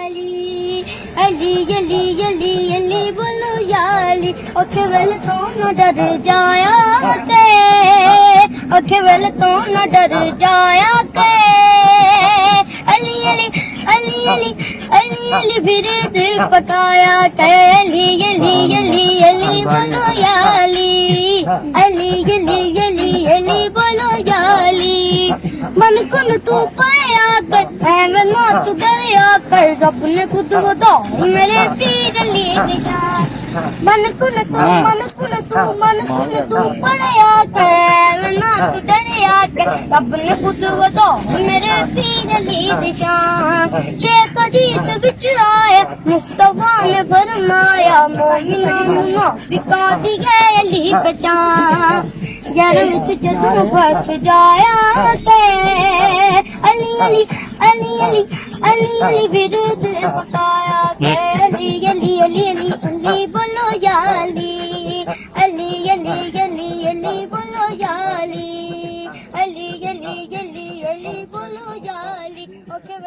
याली अली अली अली अली बोलो याली ओखे वेल तो न डर जाया ते ओखे वेल तो न डर जाया के अली अली अली अली अली अली फिरे दिल पकाया के अली अली अली अली बोलो याली अली अली अली अली बोलो याली मन कुन तू पाया कर मैं ना तू गया कर रब ने खुद बता मेरे पीर ले दिया मन कुन तू पढ़या कर मैं ना तू डरया कर रब ने खुद बता मेरे पीर ले दिया शेख हदीस विच आया मुस्तफा ने फरमाया मोमिना मुनाफिका दी गैली बचा यार विच जदों बच जाया के अली अली अली अली अली अली विरुद्ध पकाया के अली अली अली अली अली बोलो याली अली अली अली अली बोलो याली अली अली अली अली बोलो याली ओके